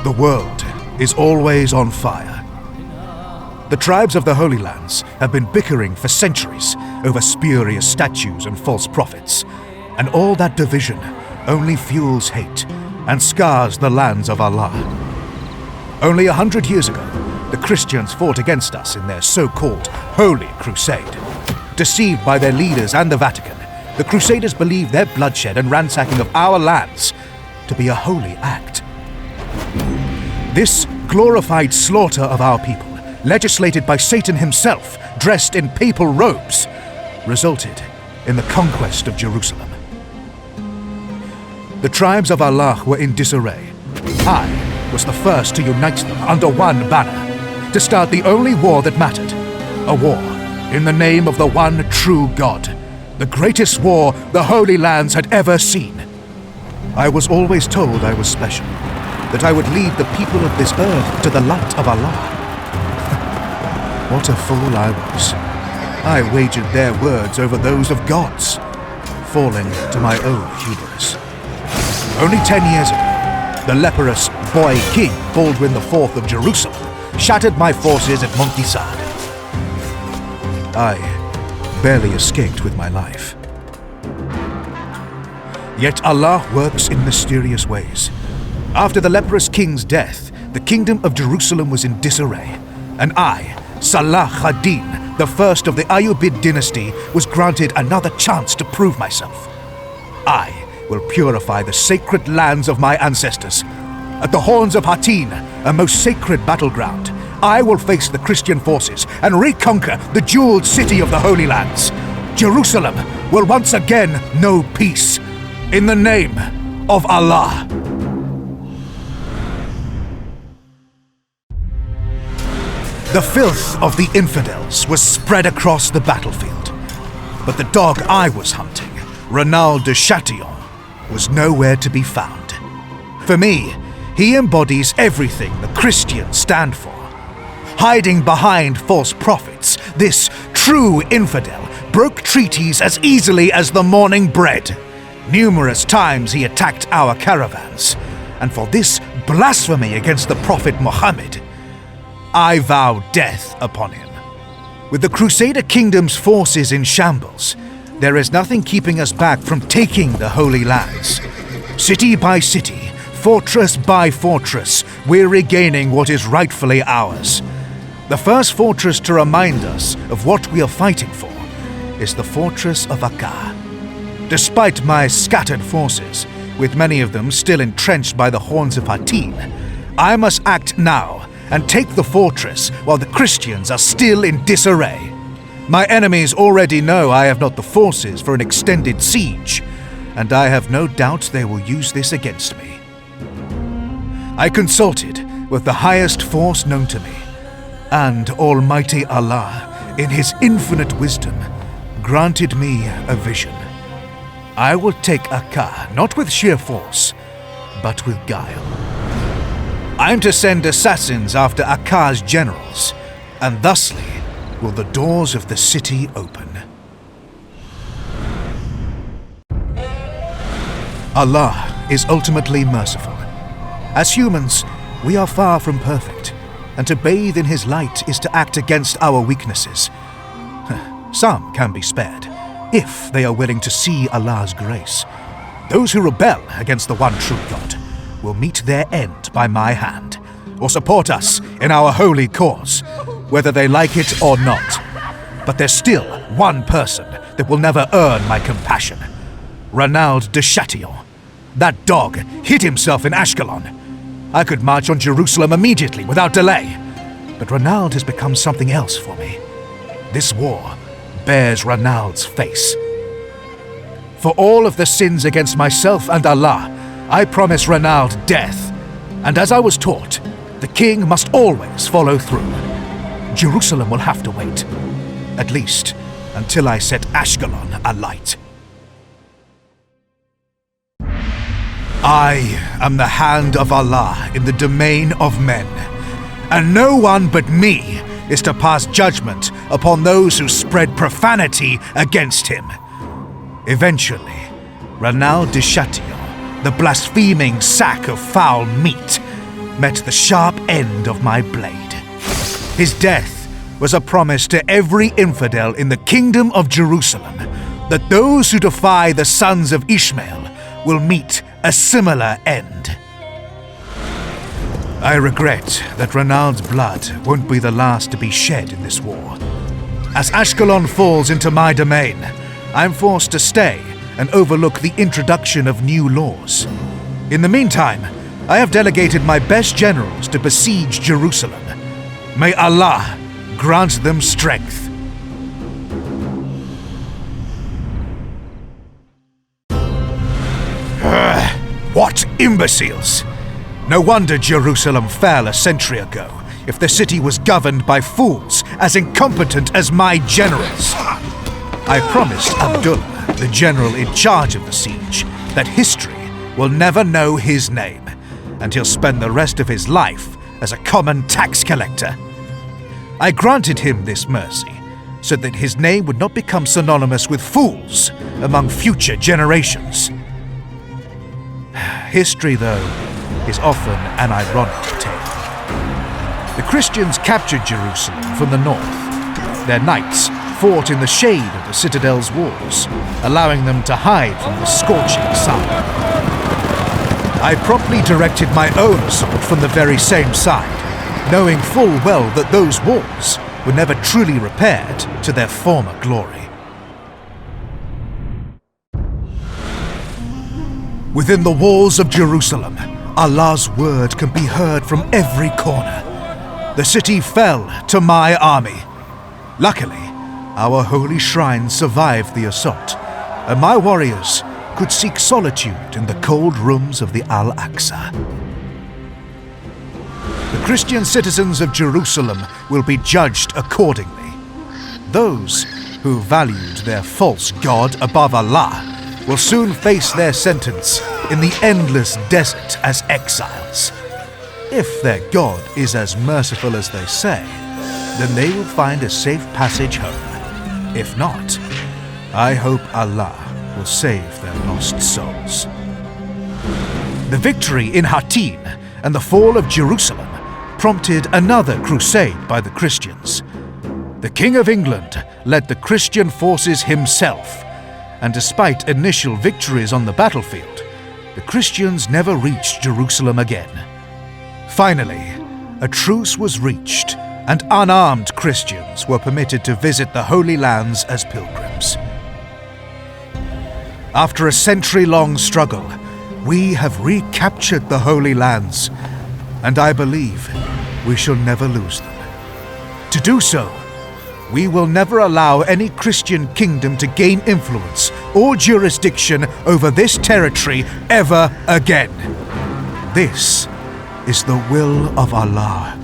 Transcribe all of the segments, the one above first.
The world is always on fire. The tribes of the Holy Lands have been bickering for centuries over spurious statues and false prophets, and all that division only fuels hate and scars the lands of Allah. Only 100 years ago, the Christians fought against us in their so-called Holy Crusade. Deceived by their leaders and the Vatican, the Crusaders believed their bloodshed and ransacking of our lands to be a holy act. This glorified slaughter of our people, legislated by Satan himself, dressed in papal robes, resulted in the conquest of Jerusalem. The tribes of Allah were in disarray. I was the first to unite them under one banner, to start the only war that mattered, a war in the name of the one true God, the greatest war the Holy Lands had ever seen. I was always told I was special, that I would lead the people of this earth to the light of Allah. What a fool I was. I wagered their words over those of God's, falling to my own hubris. Only 10 years ago, the leprous boy king Baldwin IV of Jerusalem shattered my forces at Montissade. I barely escaped with my life. Yet Allah works in mysterious ways. After the leprous king's death, the kingdom of Jerusalem was in disarray, and I, Salah ad-Din, the first of the ایوبی dynasty, was granted another chance to prove myself. I will purify the sacred lands of my ancestors. At the Horns of Hattin, a most sacred battleground, I will face the Christian forces and reconquer the jeweled city of the Holy Lands. Jerusalem will once again know peace. In the name of Allah. The filth of the infidels was spread across the battlefield, but the dog I was hunting, Renald de Chatillon, was nowhere to be found. For me, he embodies everything the Christians stand for. Hiding behind false prophets, this true infidel broke treaties as easily as the morning bread. Numerous times he attacked our caravans, and for this blasphemy against the Prophet Muhammad, I vow death upon him. With the Crusader Kingdom's forces in shambles, there is nothing keeping us back from taking the Holy Lands. City by city, fortress by fortress, we're regaining what is rightfully ours. The first fortress to remind us of what we are fighting for is the fortress of Akka. Despite my scattered forces, with many of them still entrenched by the Horns of Hattin, I must act now and take the fortress while the Christians are still in disarray. My enemies already know I have not the forces for an extended siege, and I have no doubt they will use this against me. I consulted with the highest force known to me, and Almighty Allah, in His infinite wisdom, granted me a vision. I will take Akka not with sheer force, but with guile. I am to send assassins after Akka's generals, and thusly will the doors of the city open. Allah is ultimately merciful. As humans, we are far from perfect, and to bathe in His light is to act against our weaknesses. Some can be spared, if they are willing to see Allah's grace. Those who rebel against the one true God will meet their end by my hand, or support us in our holy cause, whether they like it or not. But there's still one person that will never earn my compassion. Renald de Chatillon. That dog hid himself in Ashkelon. I could march on Jerusalem immediately without delay, but Renald has become something else for me. This war bears Renald's face. For all of the sins against myself and Allah, I promise Renald death, and as I was taught, the king must always follow through. Jerusalem will have to wait, at least until I set Ashkelon alight. I am the hand of Allah in the domain of men, and no one but me is to pass judgment upon those who spread profanity against him. Eventually, Renald de Chatillon, the blaspheming sack of foul meat, met the sharp end of my blade. His death was a promise to every infidel in the kingdom of Jerusalem that those who defy the sons of Ishmael will meet a similar end. I regret that Ranald's blood won't be the last to be shed in this war. As Ashkelon falls into my domain, I'm forced to stay and overlook the introduction of new laws. In the meantime, I have delegated my best generals to besiege Jerusalem. May Allah grant them strength. What imbeciles! No wonder Jerusalem fell a century ago, if the city was governed by fools as incompetent as my generals. I promised Abdullah, the general in charge of the siege, that history will never know his name, and he'll spend the rest of his life as a common tax collector. I granted him this mercy so that his name would not become synonymous with fools among future generations. History, though, is often an ironic tale. The Christians captured Jerusalem from the north. Their knights fought in the shade of the citadel's walls, allowing them to hide from the scorching sun. I promptly directed my own assault from the very same side, knowing full well that those walls were never truly repaired to their former glory. Within the walls of Jerusalem, Allah's word can be heard from every corner. The city fell to my army. Luckily, our holy shrine survived the assault, and my warriors could seek solitude in the cold rooms of the Al-Aqsa. The Christian citizens of Jerusalem will be judged accordingly. Those who valued their false god above Allah will soon face their sentence in the endless desert as exiles. If their God is as merciful as they say, then they will find a safe passage home. If not, I hope Allah will save their lost souls. The victory in Hattin and the fall of Jerusalem prompted another crusade by the Christians. The King of England led the Christian forces himself, and despite initial victories on the battlefield, the Christians never reached Jerusalem again. Finally, a truce was reached, and unarmed Christians were permitted to visit the Holy Lands as pilgrims. After a century-long struggle, we have recaptured the Holy Lands, and I believe we shall never lose them. To do so, we will never allow any Christian kingdom to gain influence or jurisdiction over this territory ever again. This is the will of Allah.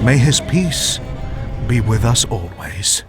May His peace be with us always.